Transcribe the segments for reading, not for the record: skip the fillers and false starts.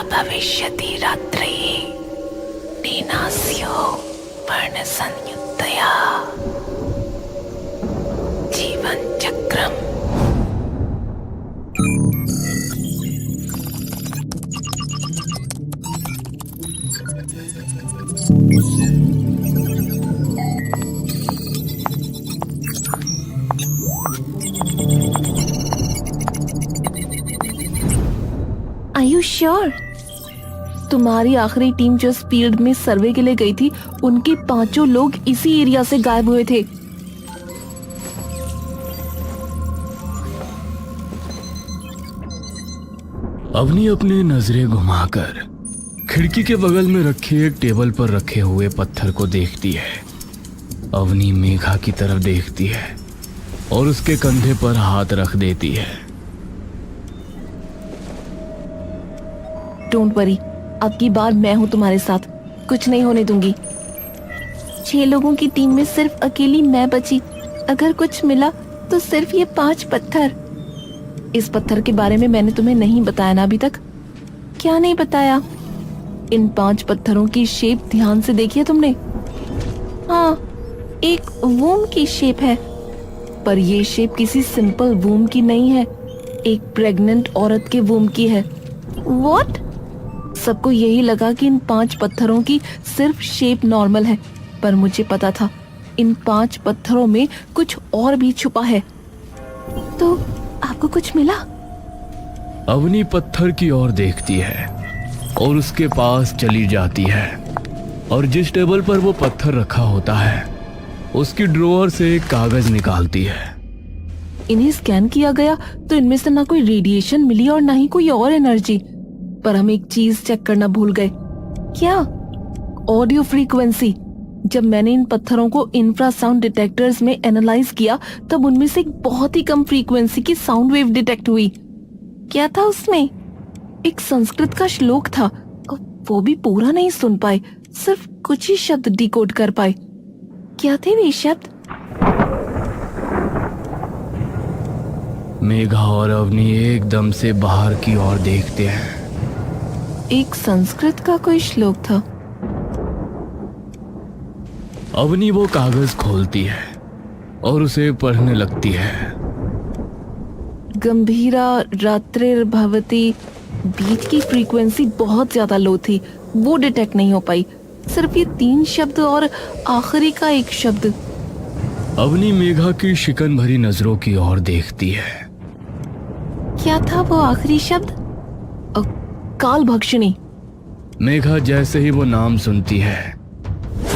भविष्यति रात्रिः नेनास्यो वर्णसंयुक्तया जीवन चक्रम। Are you sure? तुम्हारी आखिरी टीम जो इस फील्ड में सर्वे के लिए गई थी, उनके 5 लोग इसी एरिया से गायब हुए थे। अवनी अपनी नजरें घुमाकर खिड़की के बगल में रखे एक टेबल पर रखे हुए पत्थर को देखती है। अवनी मेघा की तरफ देखती है और उसके कंधे पर हाथ रख देती है। डोंट वरी, अब की बार मैं हूँ तुम्हारे साथ, कुछ नहीं होने दूंगी। 6 लोगों की टीम में सिर्फ अकेली मैं बची। अगर कुछ मिला तो सिर्फ ये 5 पत्थर। इस पत्थर के बारे में मैंने तुम्हें नहीं बताया ना अभी तक? क्या नहीं बताया? इन 5 पत्थरों की शेप ध्यान से देखी है तुमने? हाँ, एक वूम की शेप है, पर ये शेप किसी सिंपल वूम की नहीं है, एक प्रेग्नेंट औरत के वूम की है। व्हाट? सबको यही लगा कि इन 5 पत्थरों की सिर्फ शेप नॉर्मल है, पर मुझे पता था इन 5 पत्थरों में कुछ और भी छुपा है। तो आपको कुछ मिला? अवनी पत्थर की ओर देखती है और उसके पास चली जाती है और जिस टेबल पर वो पत्थर रखा होता है उसकी ड्रॉअर से एक कागज निकालती है। इन्हें स्कैन किया गया तो इनमें से ना कोई रेडिएशन मिली और ना ही कोई और एनर्जी, पर हम एक चीज चेक करना भूल गए। क्या? Audio frequency. जब मैंने इन पत्थरों को इंफ्रासाउंड डिटेक्टर्स में एनालाइज किया तब उनमें से एक बहुत ही कम फ्रीक्वेंसी की साउंड वेव डिटेक्ट हुई। क्या था उसमें? एक संस्कृत का श्लोक था, वो भी पूरा नहीं सुन पाए, सिर्फ कुछ ही शब्द डिकोड कर पाए। क्या थे वे शब्द? मेघा और अवनी एकदम से बाहर की ओर देखते हैं। एक संस्कृत का कोई श्लोक था। अवनी वो कागज खोलती है और उसे पढ़ने लगती है। गंभीरा रात्रिर्भवति, बीच की फ्रीक्वेंसी बहुत ज्यादा लो थी, वो डिटेक्ट नहीं हो पाई। सिर्फ ये 3 शब्द और आखिरी का एक शब्द। अवनी मेघा की शिकन भरी नजरों की ओर देखती है। क्या था वो आखिरी शब्द? काल भक्षिणी। मेघा जैसे ही वो नाम सुनती है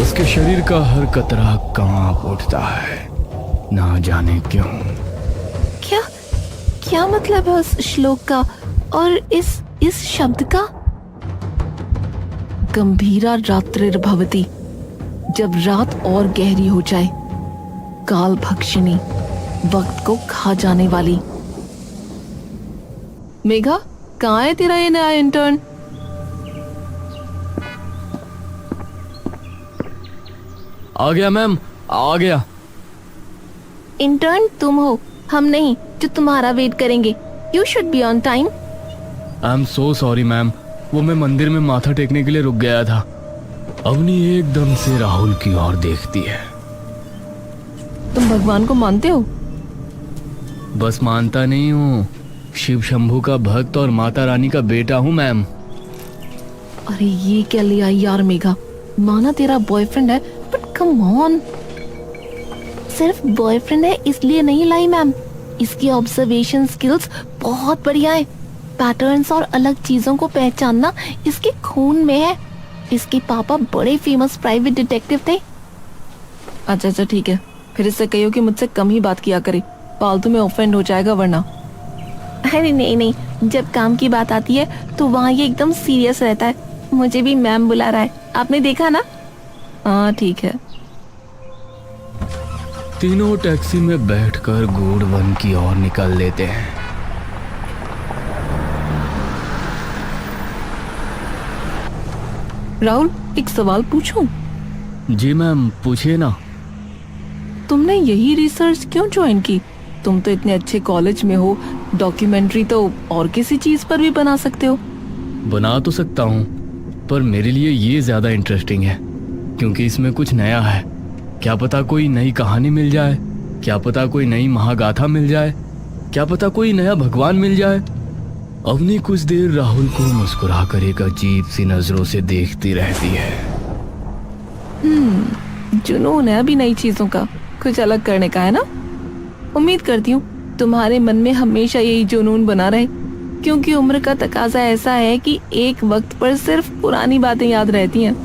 उसके शरीर का हर कतरा कांप उठता है, ना जाने क्यों। क्या क्या मतलब है उस श्लोक का और इस शब्द का? गंभीरा रात्रिर्भवति, जब रात और गहरी हो जाए। काल भक्षिणी, वक्त को खा जाने वाली। मेघा, कहाँ है तेरा ये नया इंटर्न? आ गया मैम, आ गया। इंटर्न तुम हो, हम नहीं, जो तुम्हारा वेट करेंगे। You should be on time. I am so sorry ma'am, वो मैं मंदिर में माथा टेकने के लिए रुक गया था। अवनी एकदम से राहुल की ओर देखती है। तुम भगवान को मानते हो? बस मानता नहीं हूँ, शिव शंभू का भक्त और माता रानी का बेटा हूँ मैम। अरे ये क्या लिया यार मेघा, माना तेरा बॉयफ्रेंड है, बट कम ऑन। सिर्फ बॉयफ्रेंड है इसलिए नहीं लाई मैम, इसकी ऑब्जर्वेशन स्किल्स बहुत बढ़िया है। पैटर्न्स और अलग चीजों को पहचानना इसके खून में है। इसके पापा बड़े फेमस प्राइवेट डिटेक्टिव थे। अच्छा ठीक है, फिर इससे कहियो कि मुझसे कम ही बात किया करे, फालतू में ऑफेंड हो जाएगा वरना। अरे नहीं, जब काम की बात आती है तो वहाँ ये एकदम सीरियस रहता है। मुझे भी मैम बुला रहा है, आपने देखा ना? हाँ ठीक है। तीनों टैक्सी में बैठकर गूढ़ वन की ओर निकल लेते हैं। राहुल, एक सवाल पूछूं? जी मैम, पूछिए ना। तुमने यही रिसर्च क्यों ज्वाइन की? तुम तो इतने अच्छे कॉलेज में हो, डॉक्यूमेंट्री तो और किसी चीज पर भी बना सकते हो। बना तो सकता हूँ, पर मेरे लिए ये ज़्यादा इंटरेस्टिंग है क्योंकि इसमें कुछ नया है। क्या पता कोई नई कहानी मिल जाए, क्या पता कोई नई महागाथा मिल जाए, क्या पता कोई नया भगवान मिल जाए। अवनी कुछ देर राहुल को मुस्कुरा कर एक अजीब सी नजरों से देखती रहती है। जुनून है अभी नई चीजों का, कुछ अलग करने का है ना। उम्मीद करती हूँ तुम्हारे मन में हमेशा यही जुनून बना रहे, क्योंकि उम्र का तकाजा ऐसा है कि एक वक्त पर सिर्फ पुरानी बातें याद रहती हैं।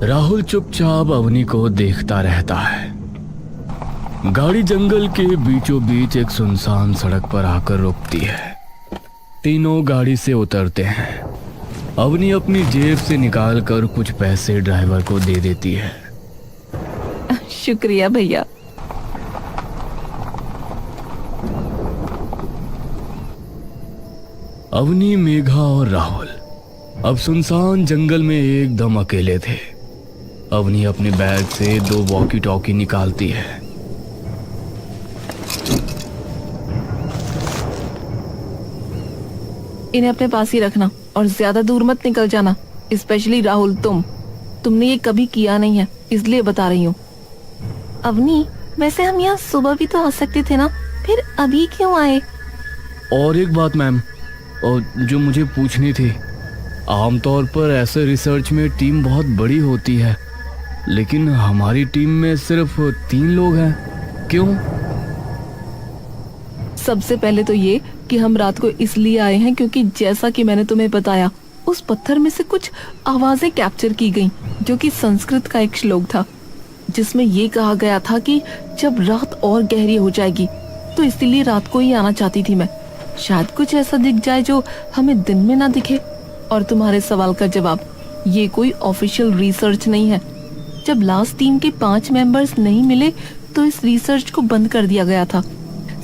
राहुल चुपचाप अवनी को देखता रहता है। गाड़ी जंगल के बीचों बीच एक सुनसान सड़क पर आकर रुकती है। तीनों गाड़ी से उतरते हैं। अवनी अपनी जेब से निकालकर कुछ पैसे ड्राइवर को दे देती है। शुक्रिया भैया। अवनी, मेघा और राहुल अब सुनसान जंगल में एकदम अकेले थे। अवनी अपने बैग से 2 वॉकी टॉकी निकालती है। इन्हें अपने पास ही रखना और ज्यादा दूर मत निकल जाना। स्पेशली राहुल, तुमने ये कभी किया नहीं है, इसलिए बता रही हूँ। अवनी, वैसे हम यहाँ सुबह भी तो आ सकते थे ना, फिर अभी क्यों आए? और एक बात मैम, और जो मुझे पूछनी थी, आमतौर पर ऐसे रिसर्च में टीम बहुत बड़ी होती है, लेकिन हमारी टीम में सिर्फ 3 लोग हैं, क्यों? सबसे पहले तो ये कि हम रात को इसलिए आए हैं क्योंकि जैसा कि मैंने तुम्हें बताया, उस पत्थर में से कुछ आवाजें कैप्चर की गईं, जो कि संस्कृत का एक श्लोक था, जिसमें ये कहा गया था कि जब रात और गहरी हो जाएगी तो इसीलिए रात को ही आना चाहती थी मैं। शायद कुछ ऐसा दिख जाए जो हमें दिन में ना दिखे। और तुम्हारे सवाल का जवाब, ये कोई ऑफिशियल रिसर्च नहीं है। जब लास्ट टीम के 5 मेंबर्स नहीं मिले तो इस रिसर्च को बंद कर दिया गया था।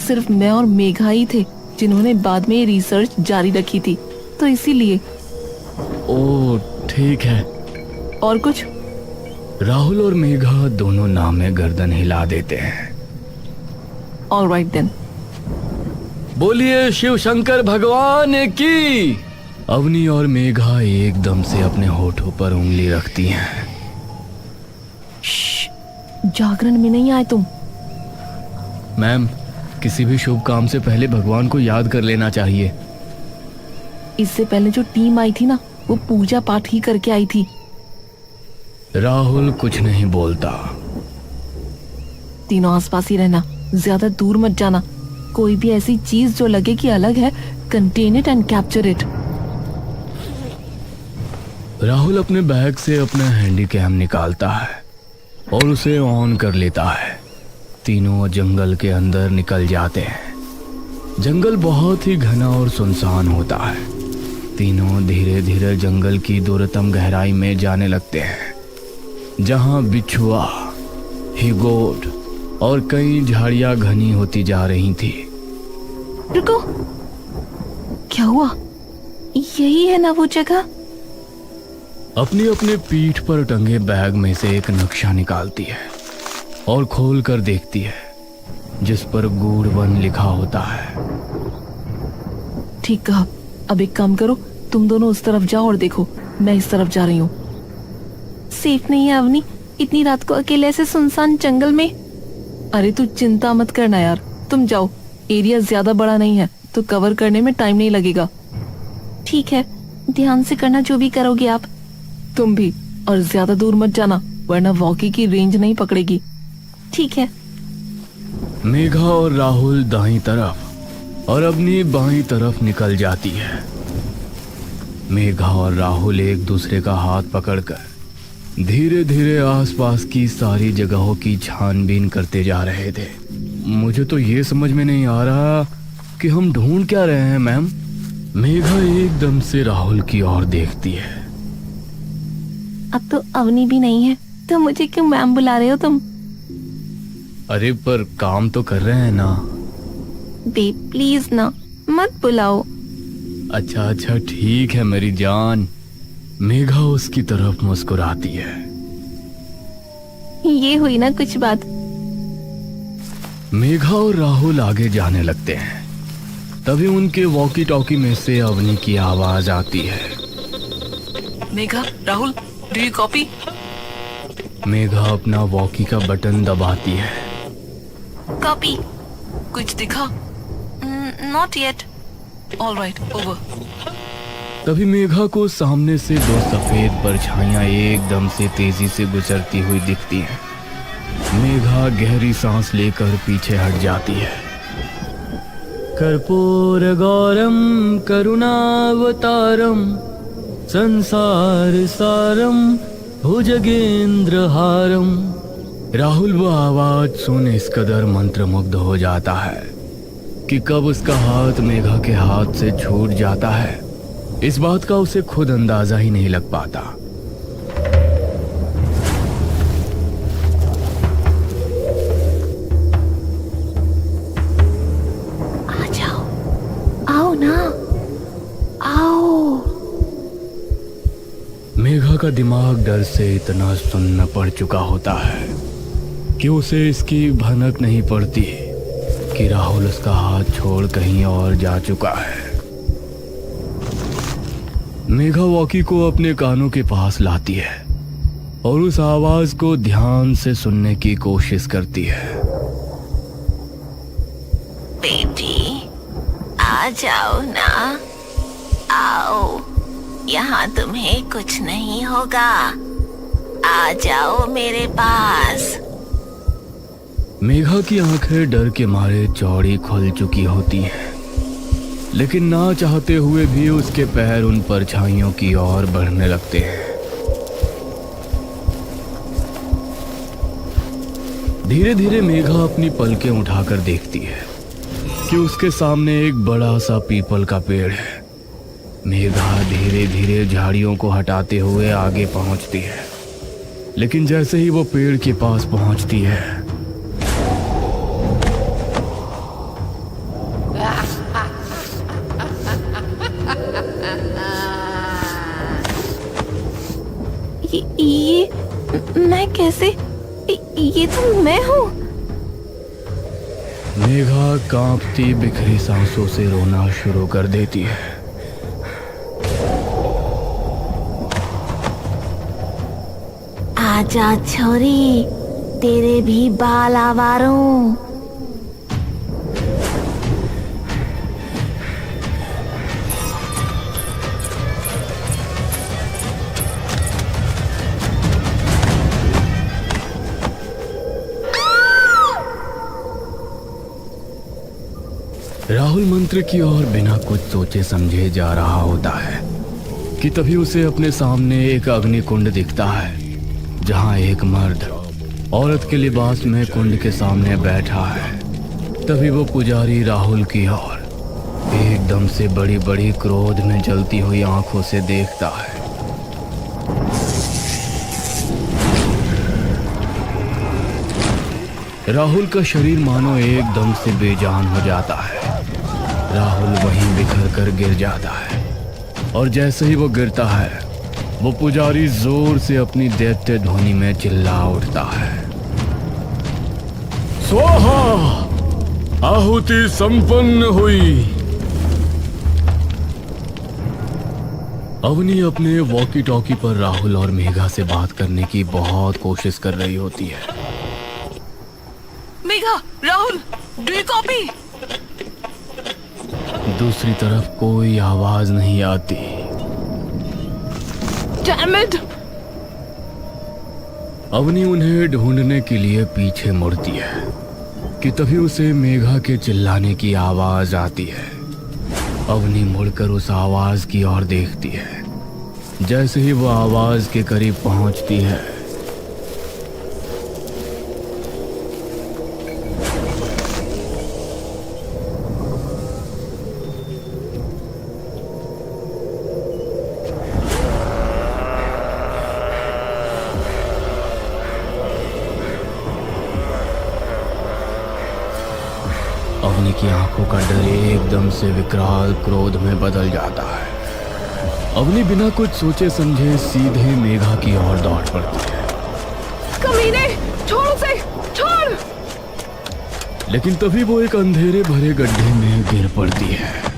सिर्फ मैं और मेघा ही थे जिन्होंने बाद में ये रिसर्च जारी रखी थी, तो इसीलिए। ओह ठीक है। और कुछ? राहुल और मेघा दोनों नाम में गर्दन हिला देते हैं। Alright then. बोलिए शिव शंकर भगवान की। अवनी और मेघा एकदम से अपने होठों पर उंगली रखती हैं। जागरण में नहीं आए तुम। मैम, किसी भी शुभ काम से पहले भगवान को याद कर लेना चाहिए। इससे पहले जो टीम आई थी ना, वो पूजा पाठ ही करके आई थी। राहुल कुछ नहीं बोलता। तीनों आसपास ही रहना, ज्यादा दूर मत जाना। कोई भी ऐसी चीज जो लगे कि अलग है, contain it and capture it. Rahul अपने बैग से अपना हैंडी कैम निकालता है और उसे ऑन कर लेता है। तीनों जंगल के अंदर निकल जाते हैं। जंगल बहुत ही घना और सुनसान होता है। तीनों धीरे धीरे जंगल की दूरतम गहराई में जाने लगते हैं, जहां बिच्छुआ, हिगोट और कई झाड़ियां घनी होती जा रही थी। रुको, क्या हुआ? यही है ना वो जगह? अपनी अपने पीठ पर टंगे बैग में से एक नक्शा निकालती है और खोल कर देखती है, जिस पर गूढ़ वन लिखा होता है। ठीक कहा। अब एक काम करो, तुम दोनों उस तरफ जाओ और देखो, मैं इस तरफ जा रही हूँ। सेफ नहीं है अवनी, इतनी रात को अकेले ऐसे सुनसान जंगल में। अरे तू चिंता मत करना यार, तुम जाओ। एरिया ज्यादा बड़ा नहीं है तो कवर करने में टाइम नहीं लगेगा। ठीक है, ध्यान से करना जो भी करोगे आप। तुम भी, और ज्यादा दूर मत जाना वरना वॉकी की रेंज नहीं पकड़ेगी। ठीक है। मेघा और राहुल दाईं तरफ और अपनी बाईं तरफ निकल जाती है। मेघा और राहुल एक दूसरे का हाथ पकड़कर धीरे धीरे आसपास की सारी जगहों की छानबीन करते जा रहे थे। मुझे तो ये समझ में नहीं आ रहा कि हम ढूंढ क्या रहे हैं मैम। मेघा एकदम से राहुल की ओर देखती है। अब तो अवनी भी नहीं है तो मुझे क्यों मैम बुला रहे हो तुम? अरे पर काम तो कर रहे हैं ना। बे प्लीज ना, मत बुलाओ। अच्छा अच्छा ठीक है मेरी जान। मेघा उसकी तरफ मुस्कुराती है। ये हुई ना कुछ बात। मेघा और राहुल आगे जाने लगते हैं। तभी उनके वॉकी टॉकी में से अवनी की आवाज आती है। Megha, Rahul, do you copy? Megha अपना वॉकी का बटन दबाती है। कॉपी। कुछ दिखा? Not yet. All right, over. तभी मेघा को सामने से दो सफेद परछाइयां एकदम से तेजी से गुजरती हुई दिखती हैं। मेघा गहरी सांस लेकर पीछे हट जाती है। कर्पूर गौरम करुणावतारम संसार सारम भुजगेंद्र हारम। राहुल वो आवाज सुन इस कदर मंत्रमुग्ध हो जाता है कि कब उसका हाथ मेघा के हाथ से छूट जाता है, इस बात का उसे खुद अंदाजा ही नहीं लग पाता। आ जाओ, आओ ना, आओ। मेघा का दिमाग डर से इतना सुन्न पड़ चुका होता है कि उसे इसकी भनक नहीं पड़ती कि राहुल उसका हाथ छोड़ कहीं और जा चुका है। मेघा वॉकी को अपने कानों के पास लाती है और उस आवाज को ध्यान से सुनने की कोशिश करती है। बेटी, आ जाओ ना, आओ। यहाँ तुम्हें कुछ नहीं होगा। आ जाओ मेरे पास। मेघा की आंखें डर के मारे चौड़ी खुल चुकी होती हैं, लेकिन ना चाहते हुए भी उसके पैर उन परछाइयों की ओर बढ़ने लगते हैं। धीरे धीरे मेघा अपनी पलकें उठाकर देखती है कि उसके सामने एक बड़ा सा पीपल का पेड़ है। मेघा धीरे धीरे झाड़ियों को हटाते हुए आगे पहुंचती है, लेकिन जैसे ही वो पेड़ के पास पहुंचती है, ये मैं कैसे? ये तो मैं हूँ। मेघा कांपती बिखरी सांसों से रोना शुरू कर देती है। आजा छोरी, तेरे भी बाल आवारों। राहुल मंत्र की ओर बिना कुछ सोचे समझे जा रहा होता है कि तभी उसे अपने सामने एक अग्निकुंड दिखता है, जहां एक मर्द औरत के लिबास में कुंड के सामने बैठा है। तभी वो पुजारी राहुल की ओर एकदम से बड़ी बड़ी क्रोध में जलती हुई आंखों से देखता है। राहुल का शरीर मानो एकदम से बेजान हो जाता है। राहुल वहीं बिखर कर गिर जाता है और जैसे ही वो गिरता है, वो पुजारी जोर से अपनी दैत्य ध्वनि में चिल्ला उठता है, स्वाहा! आहुति संपन्न हुई। अवनी अपने वॉकी टॉकी पर राहुल और मेघा से बात करने की बहुत कोशिश कर रही होती है। Megha, Rahul, do you copy? दूसरी तरफ कोई आवाज नहीं आती। Damn it! अवनी उन्हें ढूंढने के लिए पीछे मुड़ती है कि तभी उसे मेघा के चिल्लाने की आवाज आती है। अवनी मुड़कर उस आवाज की ओर देखती है। जैसे ही वो आवाज के करीब पहुंचती है, अवनी की आंखों का डर एकदम से विकराल क्रोध में बदल जाता है। अवनी बिना कुछ सोचे समझे सीधे मेघा की ओर दौड़ पड़ती है। कमीने, छोड़ उसे, छोड़! लेकिन तभी वो एक अंधेरे भरे गड्ढे में गिर पड़ती है।